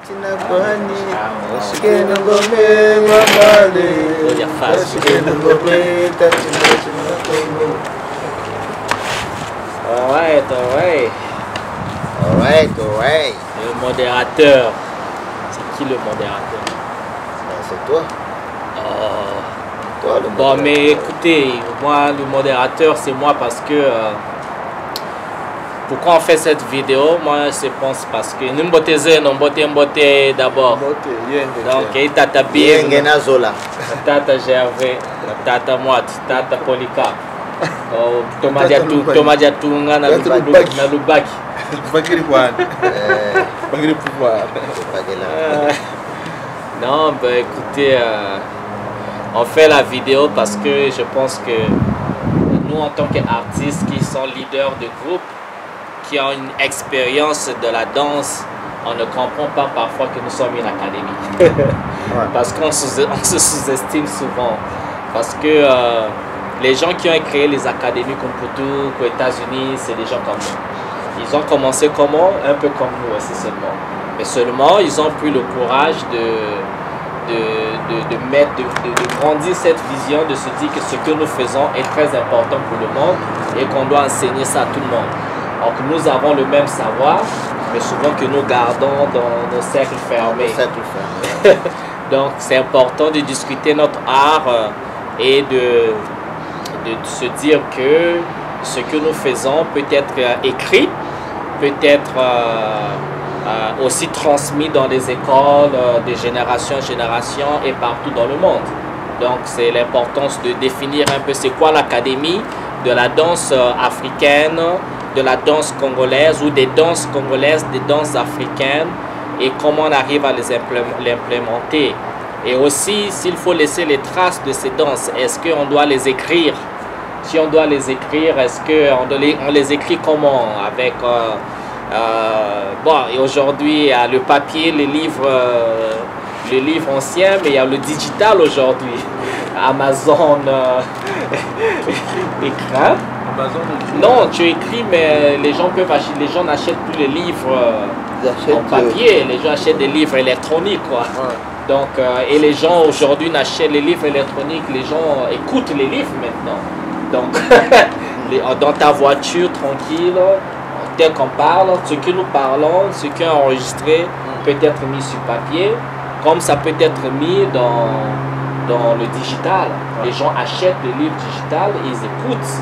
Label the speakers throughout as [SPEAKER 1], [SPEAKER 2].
[SPEAKER 1] Alright. Le modérateur. C'est qui le modérateur?
[SPEAKER 2] C'est toi.
[SPEAKER 1] Toi, le modérateur. Bon, mais écoutez, moi, le modérateur, c'est moi parce que... pourquoi on fait cette vidéo? Moi, je pense parce que nous beauté d'abord. Donc, il tata bien, tata Gervais, tata Moite, tata Polika. Thomas Diatou, na Lubaki. Non, ben écoutez, on fait la vidéo parce que je pense que nous, en tant qu'artistes qui sont leaders de groupe, qui ont une expérience de la danse, on ne comprend pas parfois que nous sommes une académie. Parce qu'on se sous-estime souvent. Parce que les gens qui ont créé les académies comme Poutou, aux États-Unis, c'est des gens comme nous. Ils ont commencé comment? Un peu comme nous aussi seulement. Mais seulement, ils ont pris le courage de grandir cette vision, de se dire que ce que nous faisons est très important pour le monde et qu'on doit enseigner ça à tout le monde. Donc nous avons le même savoir, mais souvent que nous gardons dans nos cercles fermés. Donc c'est important de discuter notre art et de se dire que ce que nous faisons peut être écrit, peut être aussi transmis dans les écoles de génération en génération et partout dans le monde. Donc c'est l'importance de définir un peu c'est quoi l'académie de la danse africaine, de la danse congolaise ou des danses congolaises, des danses africaines et comment on arrive à les implémenter. Et aussi, s'il faut laisser les traces de ces danses, est-ce qu'on doit les écrire? Si on doit les écrire, est-ce qu'on les écrit comment? Avec, bon, et aujourd'hui, il y a le papier, les livres anciens, mais il y a le digital aujourd'hui. Amazon écran. Non, tu écris, mais les gens peuvent acheter, les gens n'achètent plus les livres en papier, les gens achètent des livres électroniques, quoi. Donc, et les gens aujourd'hui n'achètent les livres électroniques, les gens écoutent les livres maintenant. Donc, dans ta voiture, tranquille, tel qu'on parle, ce que nous parlons, ce qui est enregistré peut être mis sur papier, comme ça peut être mis dans le digital. Les gens achètent les livres digitales et ils écoutent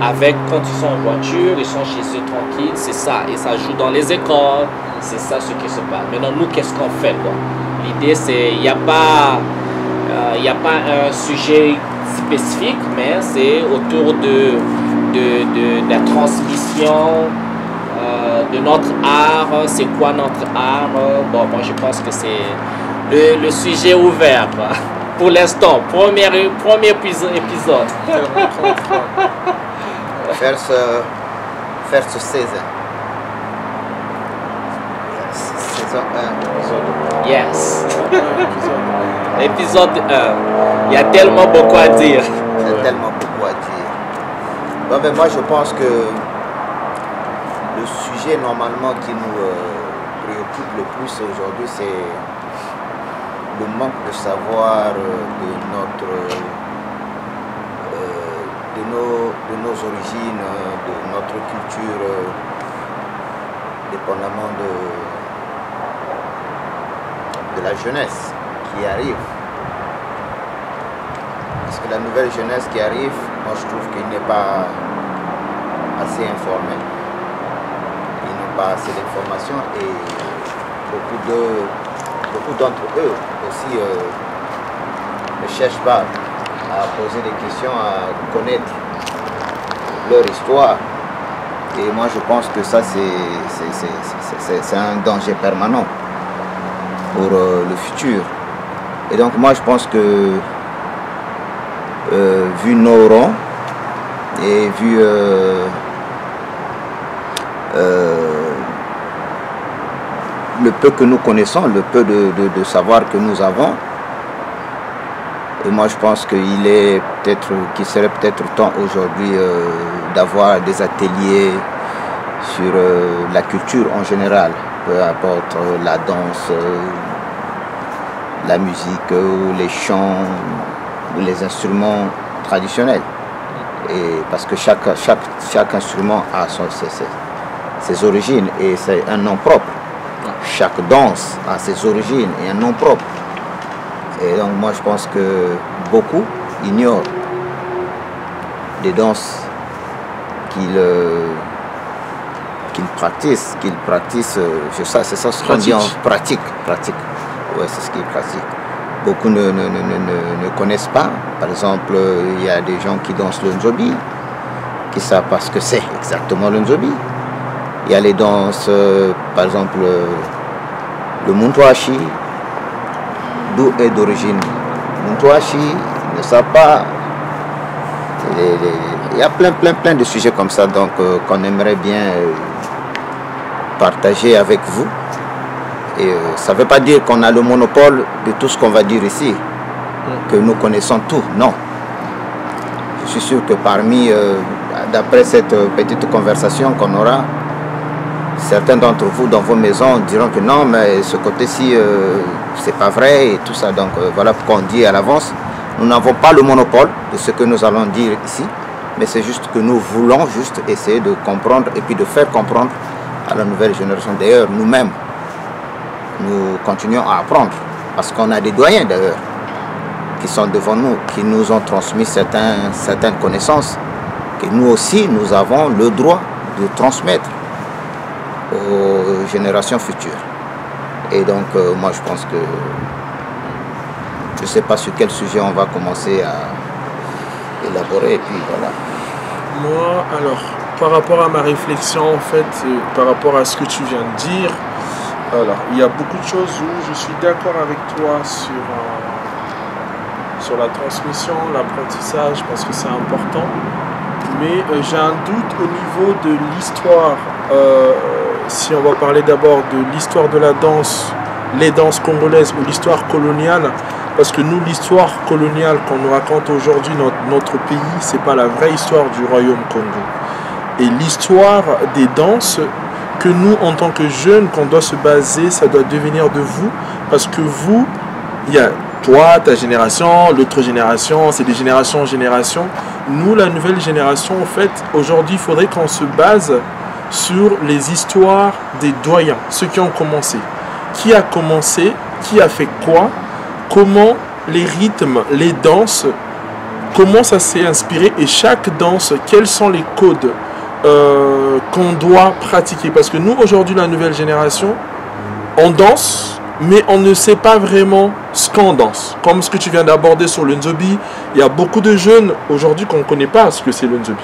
[SPEAKER 1] avec, quand ils sont en voiture, ils sont chez eux tranquilles, c'est ça. Et ça joue dans les écoles, c'est ça ce qui se passe. Maintenant, nous, qu'est-ce qu'on fait? L'idée, c'est, il n'y a pas un sujet spécifique, mais c'est autour de la transmission de notre art. C'est quoi notre art? Bon, moi, je pense que c'est le sujet ouvert, quoi. Pour l'instant, premier épisode.
[SPEAKER 2] First season. Saison 1, épisode 1.
[SPEAKER 1] Yes. Épisode 1. Il y a tellement beaucoup à dire.
[SPEAKER 2] Il y a tellement beaucoup à dire. Bon, mais moi, je pense que le sujet, normalement, qui nous préoccupe le plus aujourd'hui, c'est le manque de savoir de nos origines, de notre culture, dépendamment de la jeunesse qui arrive. Parce que la nouvelle jeunesse qui arrive, moi je trouve qu'il n'est pas assez informé. Ils n'ont pas assez d'informations et beaucoup d'entre eux aussi ne cherchent pas à poser des questions, à connaître leur histoire. Et moi je pense que ça c'est un danger permanent pour le futur. Et donc moi je pense que vu nos rangs et vu le peu que nous connaissons, le peu de savoir que nous avons, et moi je pense qu'il serait peut-être temps aujourd'hui d'avoir des ateliers sur la culture en général. peu importe la danse, la musique, les chants, les instruments traditionnels. Et parce que chaque instrument a ses origines et c'est un nom propre. Chaque danse a ses origines et un nom propre. Et donc moi je pense que beaucoup ignorent des danses qu'ils pratiquent, c'est ça ce qu'on dit en pratique. Ouais, c'est ce qu'ils pratiquent. Beaucoup ne connaissent pas. Par exemple, il y a des gens qui dansent le nzobi, qui savent pas ce que c'est exactement le nzobi. Il y a les danses, par exemple, le muntwashi, d'où est d'origine muntwashi, ils ne savent pas. Il y a plein de sujets comme ça, donc qu'on aimerait bien partager avec vous. Et ça ne veut pas dire qu'on a le monopole de tout ce qu'on va dire ici, que nous connaissons tout, non. Je suis sûr que parmi, d'après cette petite conversation qu'on aura, certains d'entre vous dans vos maisons diront que non, mais ce côté-ci, c'est pas vrai et tout ça. Donc voilà pourquoi on dit à l'avance, nous n'avons pas le monopole de ce que nous allons dire ici, mais c'est juste que nous voulons juste essayer de comprendre et puis de faire comprendre à la nouvelle génération. D'ailleurs, nous-mêmes, nous continuons à apprendre, parce qu'on a des doyens d'ailleurs, qui sont devant nous, qui nous ont transmis certaines connaissances, que nous aussi, nous avons le droit de transmettre aux générations futures. Et donc, moi, je pense que je ne sais pas sur quel sujet on va commencer à élaborer, et puis voilà.
[SPEAKER 3] Moi, alors, par rapport à ma réflexion, en fait, par rapport à ce que tu viens de dire, alors, il y a beaucoup de choses où je suis d'accord avec toi sur la transmission, l'apprentissage, parce que c'est important. Mais j'ai un doute au niveau de l'histoire. Si on va parler d'abord de l'histoire de la danse, les danses congolaises ou l'histoire coloniale, parce que nous, l'histoire coloniale qu'on nous raconte aujourd'hui, notre pays, c'est pas la vraie histoire du royaume Congo. Et l'histoire des danses, que nous, en tant que jeunes, qu'on doit se baser, ça doit devenir de vous, parce que vous, il y a toi, ta génération, l'autre génération, c'est des générations en génération. Nous, la nouvelle génération, en fait, aujourd'hui, il faudrait qu'on se base sur les histoires des doyens, ceux qui ont commencé. Qui a commencé, qui a fait quoi, comment les rythmes, les danses, comment ça s'est inspiré, et chaque danse, quels sont les codes qu'on doit pratiquer. Parce que nous, aujourd'hui, la nouvelle génération, on danse, mais on ne sait pas vraiment ce qu'on danse. Comme ce que tu viens d'aborder sur le nzobi, il y a beaucoup de jeunes aujourd'hui qu'on ne connaît pas ce que c'est le nzobi.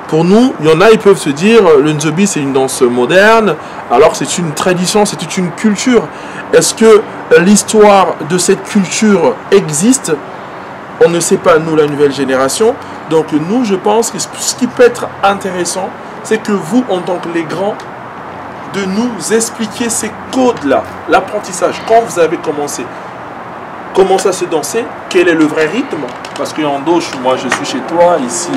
[SPEAKER 3] Pour nous, il y en a, ils peuvent se dire, le nzobi, c'est une danse moderne, alors c'est une tradition, c'est une culture. Est-ce que l'histoire de cette culture existe? On ne sait pas, nous, la nouvelle génération. Donc nous, je pense que ce qui peut être intéressant, c'est que vous, en tant que les grands, de nous expliquer ces codes-là, l'apprentissage, quand vous avez commencé, comment ça se dansait, quel est le vrai rythme. Parce qu'en Doche, moi, je suis chez toi, ici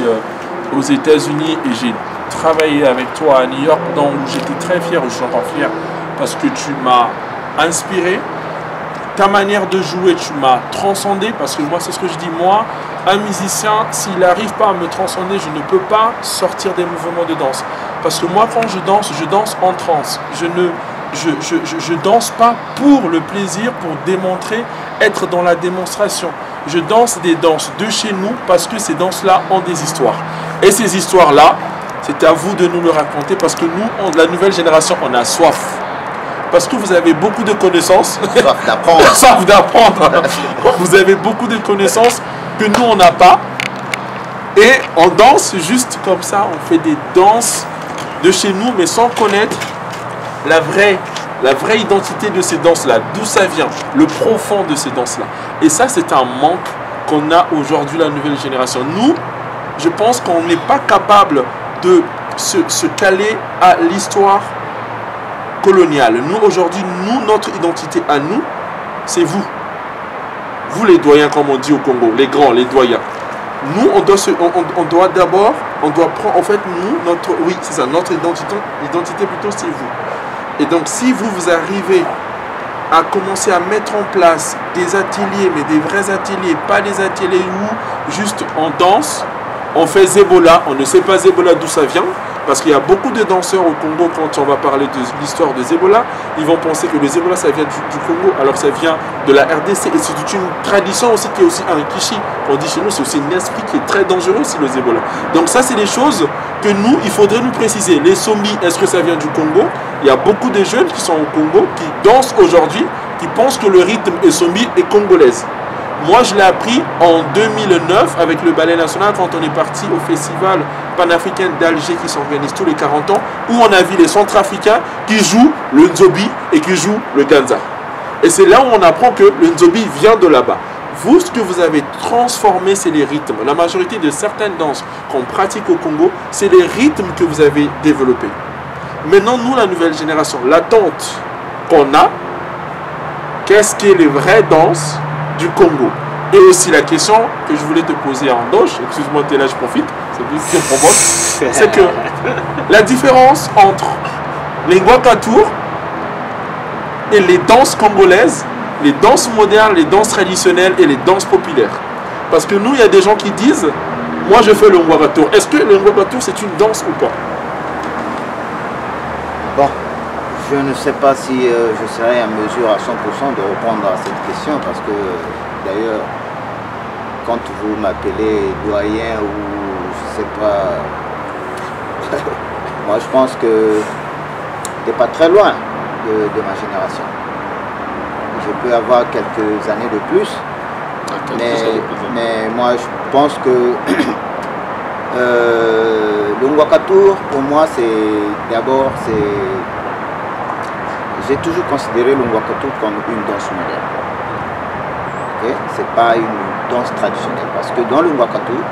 [SPEAKER 3] aux États-Unis, et j'ai travaillé avec toi à New York, donc j'étais très fier, je suis encore fier, parce que tu m'as inspiré. Ta manière de jouer, tu m'as transcendé, parce que moi, c'est ce que je dis, moi, un musicien, s'il n'arrive pas à me transcender, je ne peux pas sortir des mouvements de danse. Parce que moi, quand je danse en transe. Je danse pas pour le plaisir, pour démontrer, être dans la démonstration. Je danse des danses de chez nous, parce que ces danses-là ont des histoires. Et ces histoires-là, c'est à vous de nous le raconter, parce que nous, la nouvelle génération, on a soif. Parce que vous avez beaucoup de connaissances.
[SPEAKER 2] Soif d'apprendre.
[SPEAKER 3] Soif d'apprendre. Vous avez beaucoup de connaissances que nous, on n'a pas. Et on danse juste comme ça. On fait des danses de chez nous, mais sans connaître la vraie identité de ces danses-là. D'où ça vient. Le profond de ces danses-là. Et ça, c'est un manque qu'on a aujourd'hui, la nouvelle génération. Nous, je pense qu'on n'est pas capable de se caler à l'histoire coloniale. Nous, aujourd'hui, notre identité à nous, c'est vous. Vous, les doyens, comme on dit au Congo, les grands, les doyens. Nous, on doit d'abord, on doit prendre, en fait, nous, notre identité plutôt, c'est vous. Et donc, si vous arrivez à commencer à mettre en place des ateliers, mais des vrais ateliers, pas des ateliers où juste on danse, on fait Zebola, on ne sait pas Zebola d'où ça vient, parce qu'il y a beaucoup de danseurs au Congo, quand on va parler de l'histoire de Zebola, ils vont penser que le Zebola ça vient du Congo, alors ça vient de la RDC, et c'est une tradition aussi qui est aussi un kishi. On dit chez nous, c'est aussi un esprit qui est très dangereux aussi, le Zebola. Donc ça, c'est des choses que nous, il faudrait nous préciser. Les Sombi, est-ce que ça vient du Congo? Il y a beaucoup de jeunes qui sont au Congo, qui dansent aujourd'hui, qui pensent que le rythme et Sombi est congolaise. Moi, je l'ai appris en 2009 avec le Ballet National quand on est parti au festival panafricain d'Alger qui s'organise tous les 40 ans, où on a vu les Centrafricains qui jouent le Nzobi et qui jouent le Ganza. Et c'est là où on apprend que le Nzobi vient de là-bas. Vous, ce que vous avez transformé, c'est les rythmes. La majorité de certaines danses qu'on pratique au Congo, c'est les rythmes que vous avez développés. Maintenant, nous, la nouvelle génération, l'attente qu'on a, qu'est-ce qui est les vraies danses du Congo? Et aussi la question que je voulais te poser à Andoche, excuse-moi, là je profite, c'est lui qui provoque, c'est que la différence entre les Ngwakatour et les danses congolaises, les danses modernes, les danses traditionnelles et les danses populaires. Parce que nous, il y a des gens qui disent, moi je fais le Ngwakatour. Est-ce que le Ngwakatour c'est une danse ou pas?
[SPEAKER 2] Bon, je ne sais pas si je serai en mesure à 100% de répondre à cette question parce que d'ailleurs, quand vous m'appelez doyen ou je sais pas, moi je pense que tu n'es pas très loin de ma génération. Je peux avoir quelques années de plus, mais moi je pense que le Ngwakatour pour moi c'est d'abord j'ai toujours considéré le Ngwakatour comme une danse moderne. Okay? Ce n'est pas une danse traditionnelle parce que dans le Ngwakatour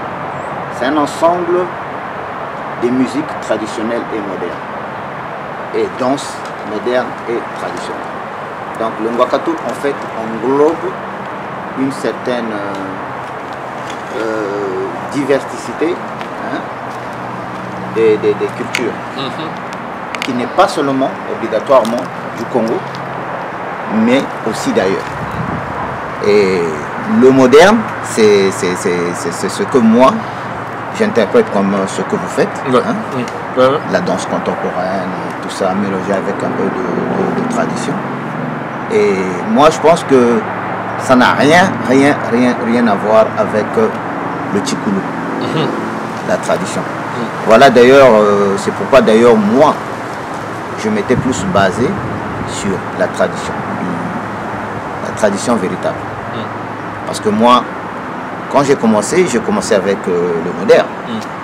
[SPEAKER 2] c'est un ensemble des musiques traditionnelles et modernes et danse moderne et traditionnelle. Donc le Ngwakatour en fait englobe une certaine diversité des cultures qui n'est pas seulement obligatoirement du Congo mais aussi d'ailleurs. Et le moderne c'est ce que moi j'interprète comme ce que vous faites, la danse contemporaine et tout ça mélangé avec un peu de tradition. Et moi je pense que ça n'a rien à voir avec le Tchikoulou, la tradition. Voilà d'ailleurs, c'est pourquoi d'ailleurs moi je m'étais plus basé sur la tradition véritable. Parce que moi, quand j'ai commencé avec le moderne,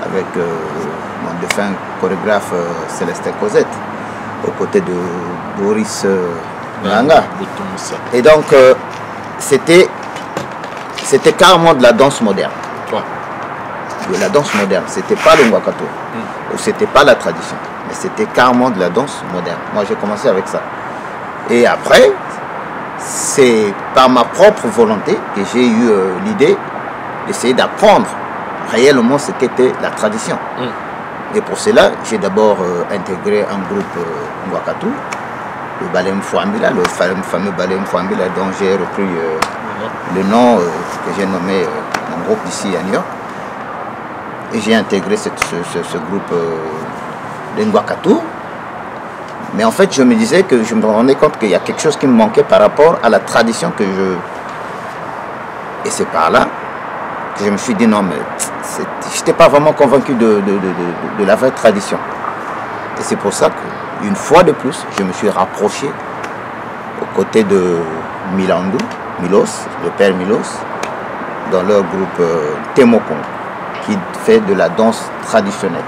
[SPEAKER 2] avec mon défunt chorégraphe Célestin Cosette, aux côtés de Boris Nanga. Et donc, c'était carrément de la danse moderne. De la danse moderne. C'était pas le Ngwakatour. C'était pas la tradition. Mais c'était carrément de la danse moderne. Moi, j'ai commencé avec ça. Et après, c'est par ma propre volonté que j'ai eu l'idée d'essayer d'apprendre réellement ce qu'était la tradition. Et pour cela, j'ai d'abord intégré un groupe Ngwakatour, le Ballet Mfouambila, le fameux Ballet Mfouambila dont j'ai repris le nom que j'ai nommé mon groupe ici à New York. Et j'ai intégré ce groupe de Ngwakatour. Mais en fait, je me disais que je me rendais compte qu'il y a quelque chose qui me manquait par rapport à la tradition que je... Et c'est par là que je me suis dit non, mais je n'étais pas vraiment convaincu de la vraie tradition. Et c'est pour ça qu'une fois de plus, je me suis rapproché aux côtés de Milandou, Milos, le père Milos, dans leur groupe Temokon, qui fait de la danse traditionnelle.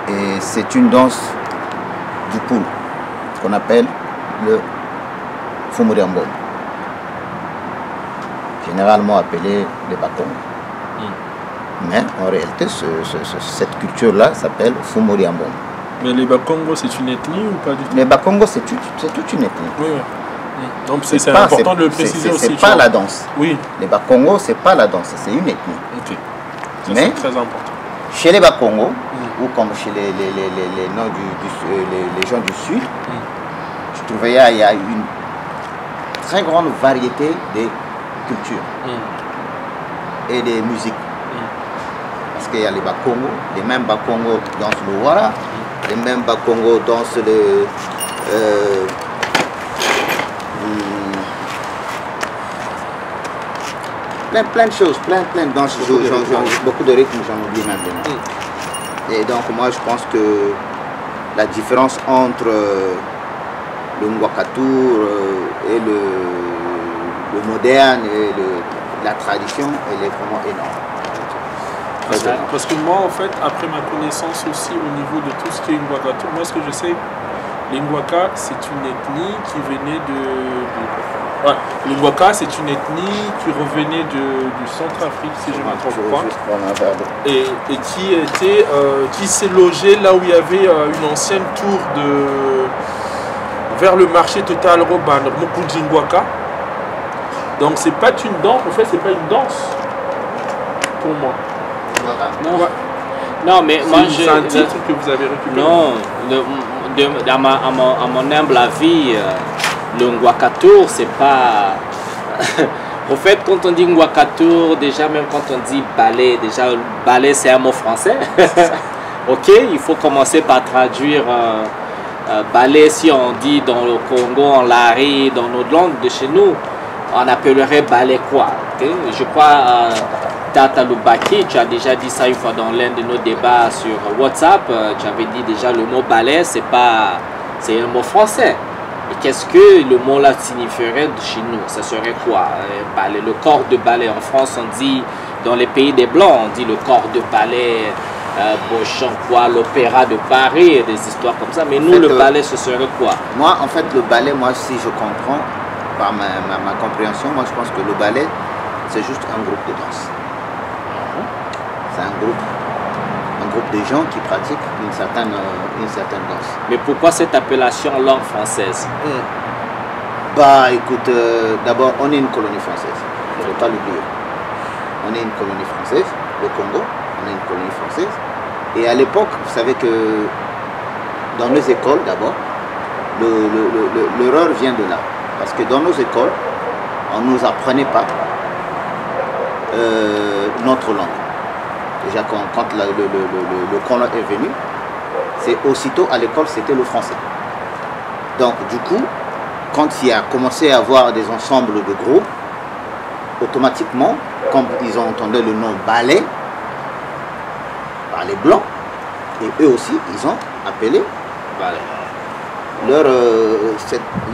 [SPEAKER 2] Et c'est une danse du poule qu'on appelle le Fumuriambom, généralement appelé les Bakongo. Mais en réalité, cette culture-là s'appelle Fumuriambom.
[SPEAKER 3] Mais les Bakongo, c'est une ethnie ou pas du tout?
[SPEAKER 2] Les Bakongo, c'est toute une ethnie.
[SPEAKER 3] Oui. Donc c'est important de le préciser aussi.
[SPEAKER 2] C'est pas la danse.
[SPEAKER 3] Oui.
[SPEAKER 2] Les Bakongo, c'est pas la danse, c'est une ethnie.
[SPEAKER 3] Ok.
[SPEAKER 2] Mais
[SPEAKER 3] c'est très important.
[SPEAKER 2] Chez les Bakongo, ou comme chez les gens du Sud, je trouvais qu'il y a une très grande variété de cultures et des musiques. Parce qu'il y a les Bakongo, les mêmes Bakongo dansent le Wara, les mêmes Bakongo dansent le... plein de choses, plein de danses, beaucoup de rythmes, j'en oublie même les noms. Et donc moi je pense que la différence entre le Ngwakatur et le moderne et la tradition, elle est vraiment énorme.
[SPEAKER 3] Parce que moi, en fait, après ma connaissance aussi au niveau de tout ce qui est Ngwakatur, moi ce que je sais, les Ngwaka, c'est une ethnie qui venait ouais, les Ngwaka, c'est une ethnie qui revenait du Centrafrique, si je ne me trompe pas, et qui s'est logée là où il y avait une ancienne tour vers le marché Total Roban, Mukunji Ngwaka. Donc c'est pas une danse, en fait c'est pas une danse pour moi.
[SPEAKER 1] Non, ouais. Non mais moi
[SPEAKER 3] c'est un titre que vous avez récupéré.
[SPEAKER 1] Non, à mon humble avis, le Ngwakatur c'est pas... Au fait, quand on dit Ngwakatur, déjà même quand on dit ballet, déjà ballet c'est un mot français. Ok, il faut commencer par traduire ballet. Si on dit dans le Congo, en Lari, dans notre langue de chez nous, on appellerait ballet quoi. Okay? Je crois Tata Lubaki, tu as déjà dit ça une fois dans l'un de nos débats sur WhatsApp. Tu avais dit déjà le mot ballet, c'est un mot français. Et qu'est-ce que le mot là signifierait chez nous? Ça serait quoi? Ballet, le corps de ballet. En France, on dit, dans les pays des Blancs, on dit le corps de ballet, Beauchamp, l'opéra de Paris, et des histoires comme ça. Mais nous, le ballet, ce serait quoi?
[SPEAKER 2] Moi, en fait, le ballet, moi, si je comprends, par ma compréhension, moi, je pense que le ballet, c'est juste un groupe de danse. C'est un groupe de gens qui pratiquent une certaine danse.
[SPEAKER 1] Mais pourquoi cette appellation langue française?
[SPEAKER 2] Bah écoute, d'abord on est une colonie française, il ne faut pas l'oublier. On est une colonie française, le Congo, on est une colonie française. Et à l'époque, vous savez que dans nos écoles d'abord, l'erreur vient de là. Parce que dans nos écoles, on ne nous apprenait pas notre langue. Déjà quand le colon est venu, c'est aussitôt à l'école c'était le français. Donc du coup, quand il a commencé à avoir des ensembles de groupes, automatiquement, quand ils ont entendu le nom ballet, par les blancs, et eux aussi, ils ont appelé ballet.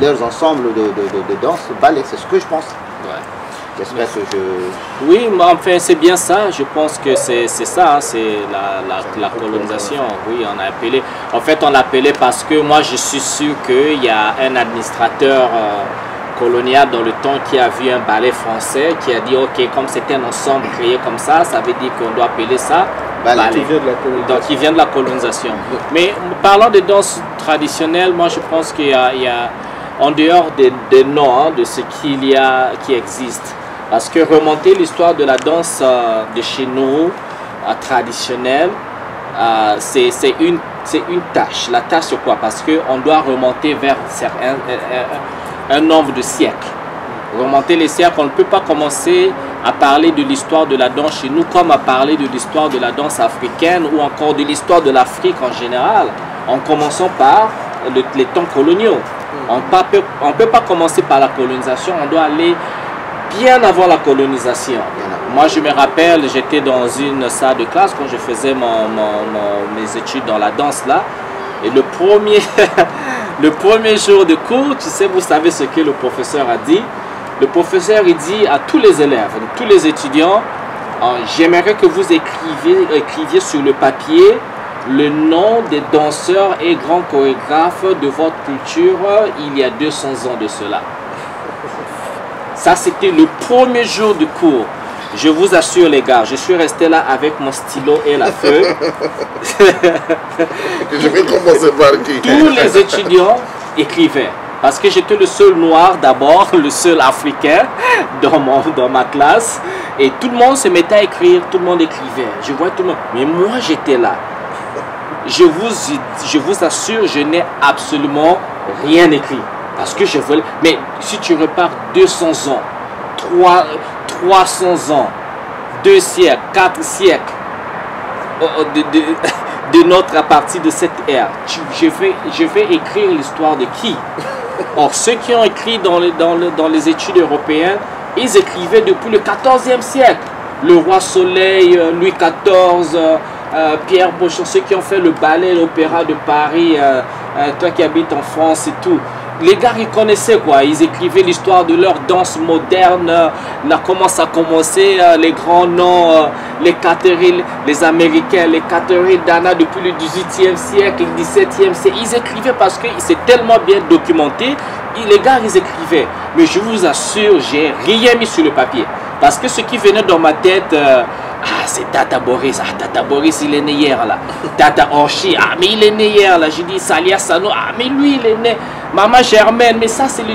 [SPEAKER 2] Leurs ensembles de danse ballet, c'est ce que je pense.
[SPEAKER 1] Ouais.
[SPEAKER 2] J'espère que je...
[SPEAKER 1] Oui, mais enfin c'est bien ça, je pense que c'est ça, hein, c'est la colonisation. Oui, on a appelé. En fait, on l'appelait parce que moi je suis sûr qu'il y a un administrateur colonial dans le temps qui a vu un ballet français, qui a dit ok, comme c'était un ensemble créé comme ça veut dire qu'on doit appeler ça ballet. Donc il vient de la colonisation. Mais parlant de danse traditionnelle, moi je pense qu'il y a en dehors des noms, hein, de ce qui existe. Parce que remonter l'histoire de la danse de chez nous, traditionnelle, c'est une tâche. La tâche c'est quoi? Parce qu'on doit remonter vers un nombre de siècles. Remonter les siècles, on ne peut pas commencer à parler de l'histoire de la danse chez nous comme à parler de l'histoire de la danse africaine ou encore de l'histoire de l'Afrique en général, en commençant par les temps coloniaux. On ne peut pas commencer par la colonisation, on doit aller bien avant la colonisation. Moi, je me rappelle, j'étais dans une salle de classe quand je faisais mes études dans la danse là. Et le premier jour de cours, tu sais, vous savez ce que le professeur a dit. Le professeur, il dit à tous les élèves, tous les étudiants, j'aimerais que vous écriviez sur le papier le nom des danseurs et grands chorégraphes de votre culture il y a 200 ans de cela. Ça, c'était le premier jour de cours. Je vous assure, les gars, je suis resté là avec mon stylo et la feuille.
[SPEAKER 4] Je vais commencer par qui?
[SPEAKER 1] Tous les étudiants écrivaient. Parce que j'étais le seul noir d'abord, le seul africain dans ma classe. Et tout le monde se mettait à écrire, tout le monde écrivait. Je vois tout le monde. Mais moi, j'étais là. je vous assure, je n'ai absolument rien écrit. Parce que je veux... Mais si tu repars 200 ans, 300 ans, 2 siècles, 4 siècles de notre à partir de cette ère, je vais écrire l'histoire de qui? Or, ceux qui ont écrit dans les études européennes, ils écrivaient depuis le 14e siècle. Le roi Soleil, Louis XIV, Pierre Bochon, ceux qui ont fait le ballet, l'opéra de Paris, toi qui habites en France et tout. Les gars, ils connaissaient quoi, ils écrivaient l'histoire de leur danse moderne, là, comment ça a commencé, les grands noms, les Catherine, les Américains, les Catherine Dana depuis le 18e siècle, le 17e siècle. Ils écrivaient parce que c'est tellement bien documenté, les gars, ils écrivaient. Mais je vous assure, j'ai rien mis sur le papier. Parce que ce qui venait dans ma tête, c'est Tata Boris. Tata Boris, il est né hier là. Tata Orchi, mais il est né hier là. J'ai dit Salia Sano, mais lui, il est né. Maman Germaine, mais ça, c'est le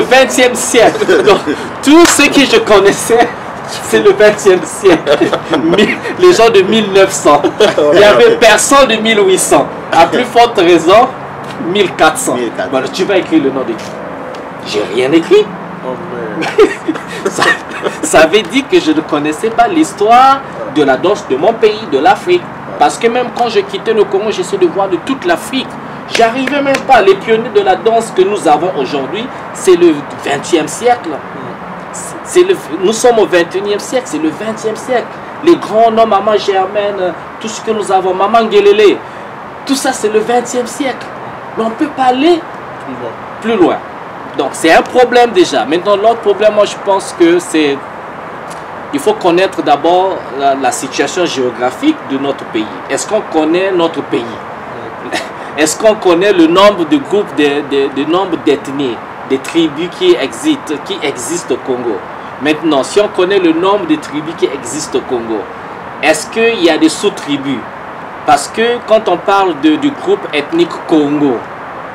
[SPEAKER 1] 20e siècle. Donc, tout ce que je connaissais, c'est le 20e siècle. Les gens de 1900. Il n'y avait personne de 1800. À plus forte raison, 1400. Voilà, tu vas écrire le nom de qui? J'ai rien écrit. Ça veut dire que je ne connaissais pas l'histoire de la danse de mon pays, de l'Afrique. Parce que même quand je quittais le Congo, j'essaie de voir de toute l'Afrique. J'arrivais même pas. Les pionniers de la danse que nous avons aujourd'hui, c'est le 20e siècle. Nous sommes au 21e siècle, c'est le 20e siècle. Les grands noms, Maman Germaine, tout ce que nous avons, Maman Ngelele, tout ça c'est le 20e siècle. Mais on ne peut pas aller plus loin. Donc c'est un problème déjà. Maintenant l'autre problème, moi je pense que c'est... Il faut connaître d'abord la situation géographique de notre pays. Est-ce qu'on connaît notre pays? Est-ce qu'on connaît le nombre de groupes, de nombre d'ethnies, des tribus qui existent au Congo? Maintenant, si on connaît le nombre de tribus qui existent au Congo, est-ce qu'il y a des sous-tribus? Parce que quand on parle du groupe ethnique Congo,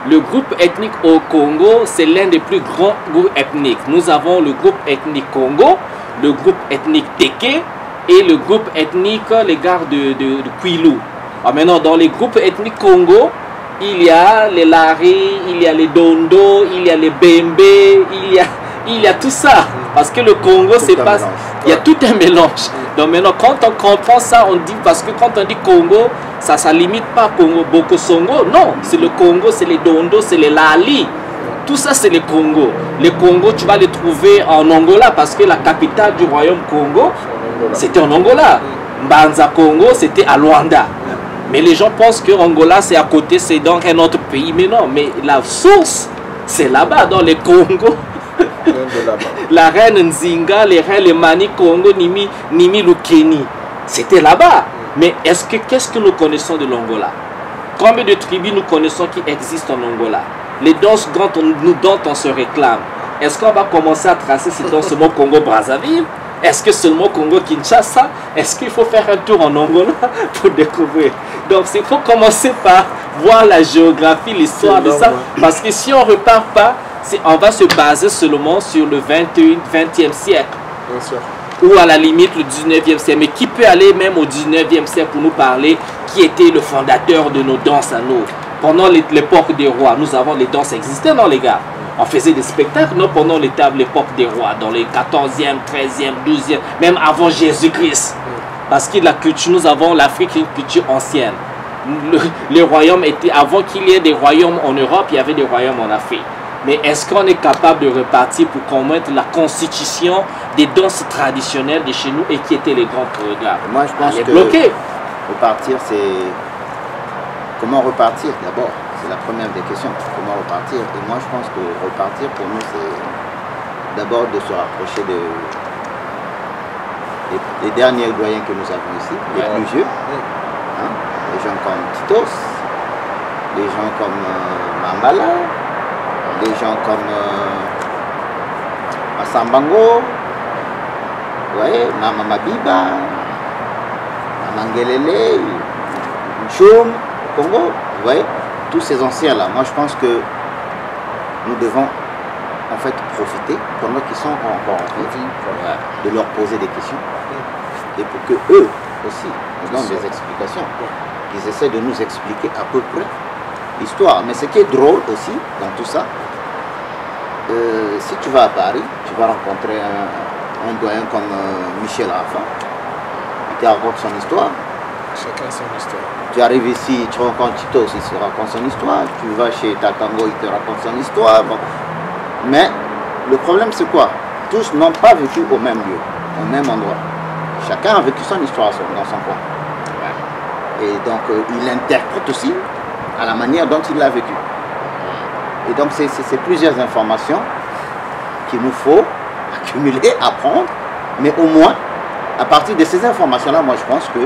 [SPEAKER 1] le groupe ethnique au Congo, c'est l'un des plus grands groupes ethniques. Nous avons le groupe ethnique Congo, le groupe ethnique Teke et le groupe ethnique, les gars de Kwilu. Alors maintenant, dans les groupes ethniques Congo, il y a les Lari, il y a les Dondo, il y a les Bembe, il y a tout ça. Parce que le Congo, c'est pas... Il y a tout un mélange. Donc maintenant, quand on comprend ça, on dit... Parce que quand on dit Congo, ça ne limite pas Congo, Boko Songo. Non, c'est le Congo, c'est les Dondo, c'est les Lali. Tout ça, c'est le Congo. Les Congo, tu vas les trouver en Angola parce que la capitale du royaume Congo, c'était en Angola. Mbanza Congo, c'était à Luanda. Mais les gens pensent que Angola, c'est à côté, c'est donc un autre pays. Mais non, mais la source, c'est là-bas, dans les Congo. La reine Nzinga, les reines, les Mani Congo, Nimi Lukeni, c'était là-bas. Mais qu'est-ce que nous connaissons de l'Angola? Combien de tribus nous connaissons qui existent en Angola? Les danses dont on se réclame. Est-ce qu'on va commencer à tracer ces danses seulement Congo-Brazzaville? Est-ce que seulement Congo-Kinshasa? Est-ce qu'il faut faire un tour en Angola pour découvrir? Donc il faut commencer par voir la géographie, l'histoire de ça. Parce que si on ne repart pas, on va se baser seulement sur le 20e siècle. Bien sûr. Ou à la limite le 19e siècle. Mais qui peut aller même au 19e siècle pour nous parler qui était le fondateur de nos danses à nous? Pendant l'époque des rois, nous avons les danses existaient, non les gars? On faisait des spectacles, non, pendant l'époque des rois, dans les 14e, 13e, 12e, même avant Jésus-Christ. Parce que la culture, nous avons l'Afrique, une culture ancienne. Les royaumes étaient, avant qu'il y ait des royaumes en Europe, il y avait des royaumes en Afrique. Mais est-ce qu'on est capable de repartir pour commettre la constitution des danses traditionnelles de chez nous et qui étaient les grands chorégraphes?
[SPEAKER 2] Moi, je pense que repartir, c'est... Comment repartir d'abord? C'est la première des questions. Comment repartir? Et moi, je pense que repartir, pour nous, c'est d'abord de se rapprocher des derniers doyens que nous avons ici, les plus vieux. Hein? Les gens comme Titos, les gens comme Mambala, des gens comme Massambango, Mama Mabiba, Mama Ngelele, Nchoum, Congo, vous voyez, tous ces anciens-là. Moi, je pense que nous devons en fait profiter, pendant qu'ils sont encore en vie, de leur poser des questions et pour que eux aussi nous donnent des explications. Ils essaient de nous expliquer à peu près l'histoire. Mais ce qui est drôle aussi dans tout ça, si tu vas à Paris, tu vas rencontrer un doyen comme Michel Afan, qui raconte son histoire.
[SPEAKER 3] Chacun son histoire.
[SPEAKER 2] Tu arrives ici, tu rencontres Tito aussi, il te raconte son histoire. Tu vas chez Tatango, il te raconte son histoire. Bon. Mais le problème c'est quoi? Tous n'ont pas vécu au même lieu, au même endroit. Chacun a vécu son histoire dans son coin. Et donc il interprète aussi à la manière dont il l'a vécu. Et donc c'est plusieurs informations qu'il nous faut accumuler, apprendre, mais au moins, à partir de ces informations-là, moi je pense que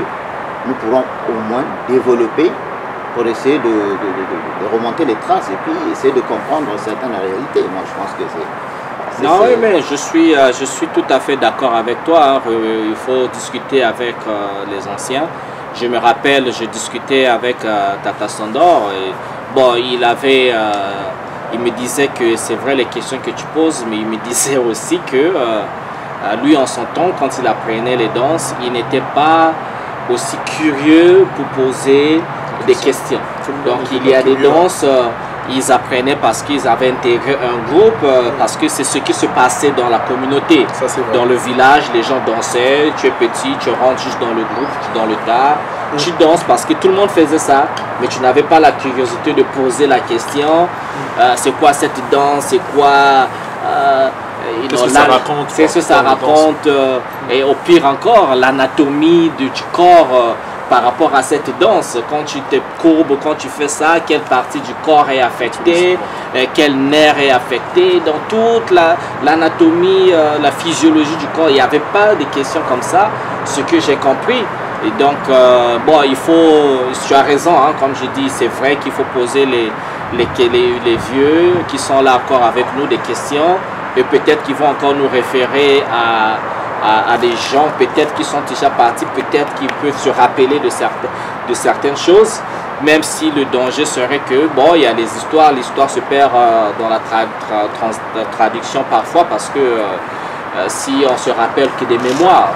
[SPEAKER 2] nous pourrons au moins développer pour essayer de remonter les traces et puis essayer de comprendre certaines réalités. Moi je pense que c'est...
[SPEAKER 1] Non, oui, mais je suis tout à fait d'accord avec toi. Hein. Il faut discuter avec les anciens. Je me rappelle, je discutais avec Tata Sandor. Et, bon, il me disait que c'est vrai les questions que tu poses, mais il me disait aussi que lui, en son temps, quand il apprenait les danses, il n'était pas aussi curieux pour poser des questions. Donc, il y a des danses... ils apprenaient parce qu'ils avaient intégré un groupe, parce que c'est ce qui se passait dans la communauté.
[SPEAKER 3] Ça,
[SPEAKER 1] dans le village, les gens dansaient, tu es petit, tu rentres juste dans le groupe, dans le tas, tu danses parce que tout le monde faisait ça, mais tu n'avais pas la curiosité de poser la question, c'est quoi cette danse, c'est quoi...
[SPEAKER 3] qu'est-ce que ça raconte?
[SPEAKER 1] C'est ce que ça raconte, et au pire encore, l'anatomie du corps... par rapport à cette danse, quand tu te courbes, quand tu fais ça, quelle partie du corps est affectée, quel nerf est affecté, dans toute l'anatomie, la physiologie du corps, il n'y avait pas de questions comme ça, ce que j'ai compris. Et donc, bon, il faut, tu as raison, hein, comme je dis, c'est vrai qu'il faut poser les vieux qui sont là encore avec nous des questions, et peut-être qu'ils vont encore nous référer à des gens peut-être qui sont déjà partis, peut-être qu'ils peuvent se rappeler de certaines choses, même si le danger serait que, bon, il y a les histoires, l'histoire se perd dans la traduction parfois, parce que si on se rappelle que des mémoires,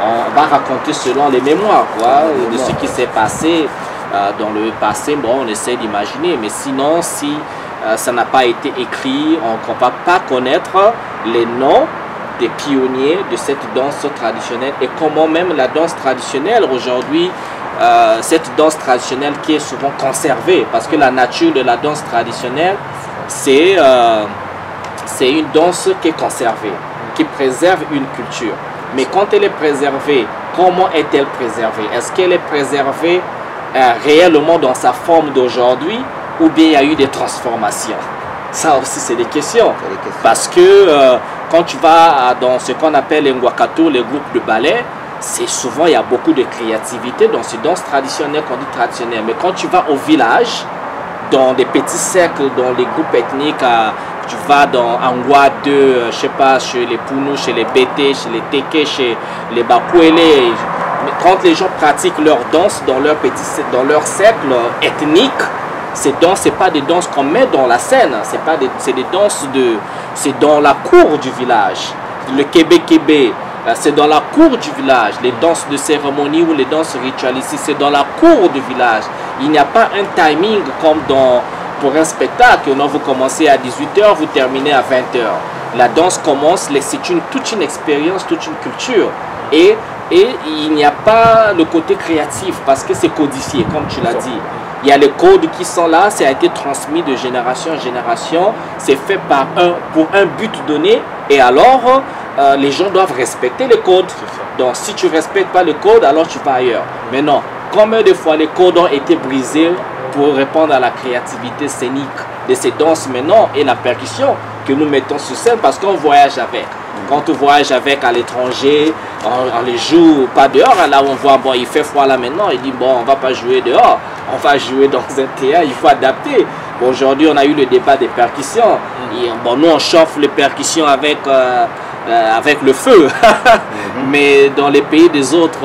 [SPEAKER 1] on va raconter selon les mémoires, quoi, de ce qui s'est passé dans le passé, bon, on essaie d'imaginer, mais sinon, si ça n'a pas été écrit, on ne va pas connaître les noms des pionniers de cette danse traditionnelle et comment même la danse traditionnelle aujourd'hui, cette danse traditionnelle qui est souvent conservée, parce que la nature de la danse traditionnelle, c'est une danse qui est conservée, qui préserve une culture. Mais quand elle est préservée, comment est-elle préservée? Est-ce qu'elle est préservée réellement dans sa forme d'aujourd'hui, ou bien il y a eu des transformations? Ça aussi, c'est des questions. Parce que quand tu vas dans ce qu'on appelle les Ngwakato, les groupes de ballet, c'est souvent, il y a beaucoup de créativité dans ces danses traditionnelles qu'on dit traditionnelles. Mais quand tu vas au village, dans des petits cercles, dans les groupes ethniques, tu vas dans Angwa 2, je sais pas, chez les Pounou, chez les Bété, chez les Teke, chez les Bakwele. Quand les gens pratiquent leur danse dans leur cercle ethnique, ces danses, ce n'est pas des danses qu'on met dans la scène, c'est des danses c'est dans la cour du village. Le Kébé, c'est dans la cour du village. Les danses de cérémonie ou les danses ritualistes, c'est dans la cour du village. Il n'y a pas un timing comme pour un spectacle. Non, vous commencez à 18 h, vous terminez à 20 h. La danse commence, c'est toute une expérience, toute une culture. Et il n'y a pas le côté créatif parce que c'est codifié, comme tu l'as dit. Il y a les codes qui sont là, ça a été transmis de génération en génération, c'est fait pour un but donné, et alors les gens doivent respecter les codes. Donc si tu ne respectes pas les codes, alors tu vas ailleurs. Mais non, combien de fois les codes ont été brisés pour répondre à la créativité scénique de ces danses maintenant et la percussion que nous mettons sur scène parce qu'on voyage avec. Quand on voyage avec à l'étranger, on les joue pas dehors, là où on voit, bon, il fait froid là maintenant, il dit, bon, on va pas jouer dehors, on va jouer dans un théâtre, il faut adapter. Bon, aujourd'hui, on a eu le débat des percussions. Et, bon, nous, on chauffe les percussions avec le feu. Mais dans les pays des autres,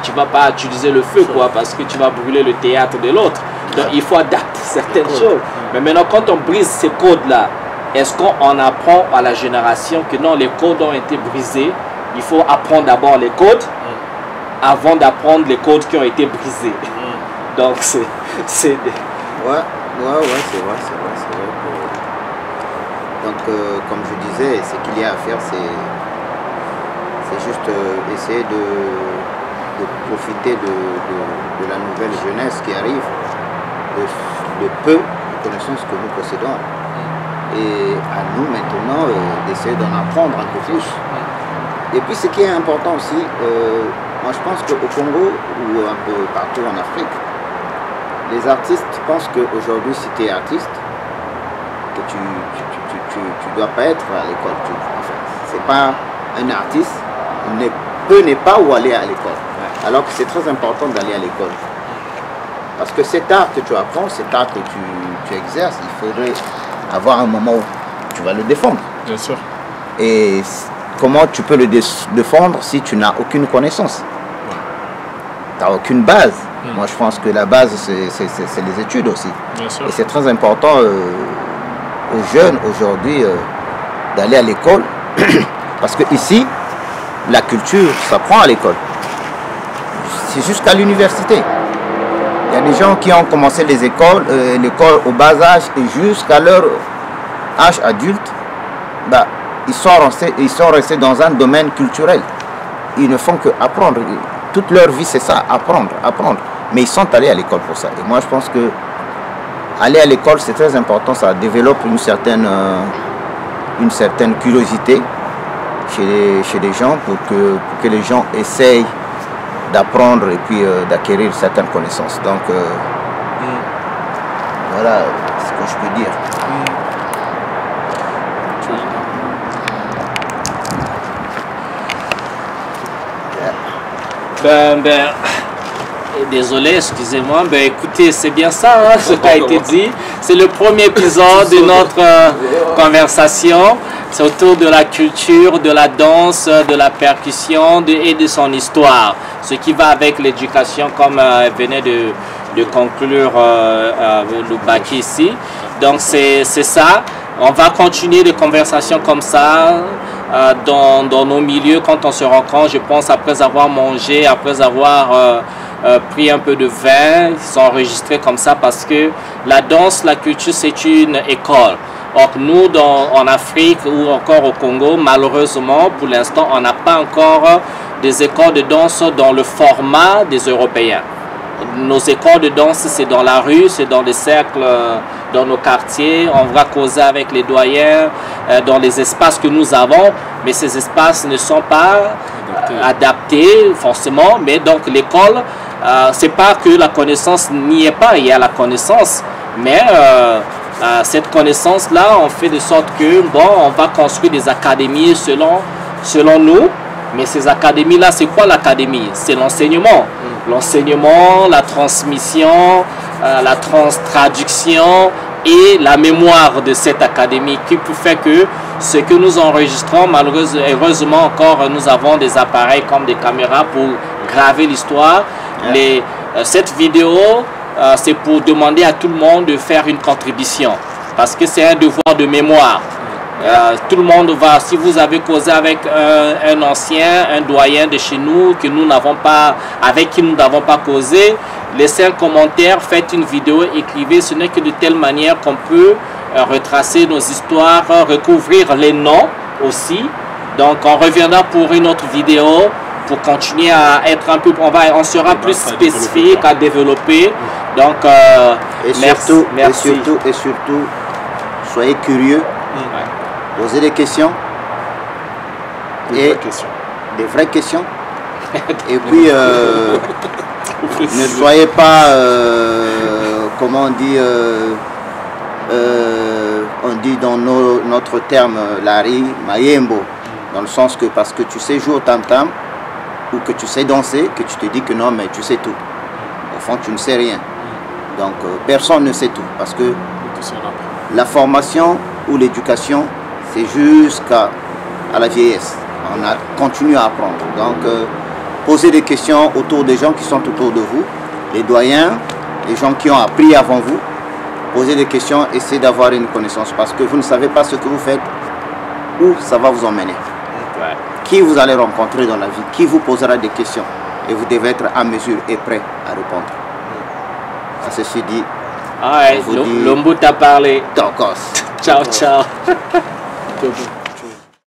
[SPEAKER 1] tu ne vas pas utiliser le feu, quoi, parce que tu vas brûler le théâtre de l'autre. Donc, il faut adapter certaines choses. Mais maintenant, quand on brise ces codes-là, est-ce qu'on apprend à la génération que non, les codes ont été brisés? Il faut apprendre d'abord les codes avant d'apprendre les codes qui ont été brisés. Donc c'est...
[SPEAKER 2] Ouais, c'est vrai. Donc, comme je disais, ce qu'il y a à faire, c'est juste essayer de profiter de la nouvelle jeunesse qui arrive, de peu de connaissances que nous possédons. Et à nous maintenant d'essayer d'en apprendre un peu plus. Et puis ce qui est important aussi, moi je pense qu'au Congo ou un peu partout en Afrique, les artistes pensent qu'aujourd'hui si tu es artiste, que tu dois pas être à l'école. Enfin, c'est pas un artiste, n'est pas où aller à l'école. Alors que c'est très important d'aller à l'école. Parce que cet art que tu apprends, cet art que tu exerces, il faudrait avoir un moment où tu vas le défendre.
[SPEAKER 3] Bien sûr.
[SPEAKER 2] Et comment tu peux le défendre si tu n'as aucune connaissance? Tu n'as aucune base. Moi, je pense que la base, c'est les études aussi.
[SPEAKER 3] Bien sûr.
[SPEAKER 2] Et c'est très important aux jeunes aujourd'hui d'aller à l'école. Parce que ici, la culture s'apprend à l'école. C'est jusqu'à l'université. Il y a des gens qui ont commencé l'école au bas âge et jusqu'à leur âge adulte, bah, ils sont restés dans un domaine culturel. Ils ne font que apprendre. Toute leur vie, c'est ça, apprendre. Mais ils sont allés à l'école pour ça. Et moi, je pense que aller à l'école, c'est très important. Ça développe une certaine curiosité chez les gens pour que les gens essayent d'apprendre et puis d'acquérir certaines connaissances. Donc, voilà ce que je peux dire.
[SPEAKER 1] Désolé, excusez-moi, écoutez, c'est bien ça, hein, ce qui a été dit. C'est le premier épisode de notre conversation. C'est autour de la culture, de la danse, de la percussion et de son histoire. Ce qui va avec l'éducation, comme venait de conclure Loubaki ici. Donc c'est ça. On va continuer des conversations comme ça dans nos milieux quand on se rencontre. Je pense après avoir mangé, après avoir pris un peu de vin, s'enregistrer comme ça parce que la danse, la culture, c'est une école. Or, nous, en Afrique ou encore au Congo, malheureusement, pour l'instant, on n'a pas encore des écoles de danse dans le format des Européens. Nos écoles de danse, c'est dans la rue, c'est dans les cercles, dans nos quartiers. On va causer avec les doyens, dans les espaces que nous avons. Mais ces espaces ne sont pas adaptés forcément. Mais donc, l'école, c'est pas que la connaissance n'y est pas. Il y a la connaissance, mais... cette connaissance-là, on fait de sorte que, bon, on va construire des académies selon nous. Mais ces académies-là, c'est quoi l'académie? C'est l'enseignement. L'enseignement, la transmission, la traduction et la mémoire de cette académie qui peut faire que ce que nous enregistrons, heureusement encore, nous avons des appareils comme des caméras pour graver l'histoire. Cette vidéo... c'est pour demander à tout le monde de faire une contribution parce que c'est un devoir de mémoire. Tout le monde va, si vous avez causé avec un ancien, un doyen de chez nous avec qui nous n'avons pas causé, laissez un commentaire, faites une vidéo, écrivez. Ce n'est que de telle manière qu'on peut retracer nos histoires, recouvrir les noms aussi. Donc on reviendra pour une autre vidéo pour continuer à être un peu, on sera plus spécifique à développer. Donc, merci.
[SPEAKER 2] Et surtout, soyez curieux, posez des questions. Des vraies questions. Et puis, ne soyez pas, comment on dit, dans notre terme, Larry, Mayembo, dans le sens que parce que tu sais jouer au tam-tam, ou que tu sais danser, que tu te dis que non, mais tu sais tout. Au fond, tu ne sais rien. Donc, personne ne sait tout. Parce que la formation ou l'éducation, c'est jusqu'à la vieillesse. On continue à apprendre. Donc, posez des questions autour des gens qui sont autour de vous, les doyens, les gens qui ont appris avant vous. Posez des questions, essayez d'avoir une connaissance. Parce que vous ne savez pas ce que vous faites, où ça va vous emmener. Qui vous allez rencontrer dans la vie, qui vous posera des questions. Et vous devez être en mesure et prêt à répondre. À ceci dit,
[SPEAKER 1] L'Ombu t'a parlé.
[SPEAKER 2] Tokos.
[SPEAKER 1] Ciao, ciao.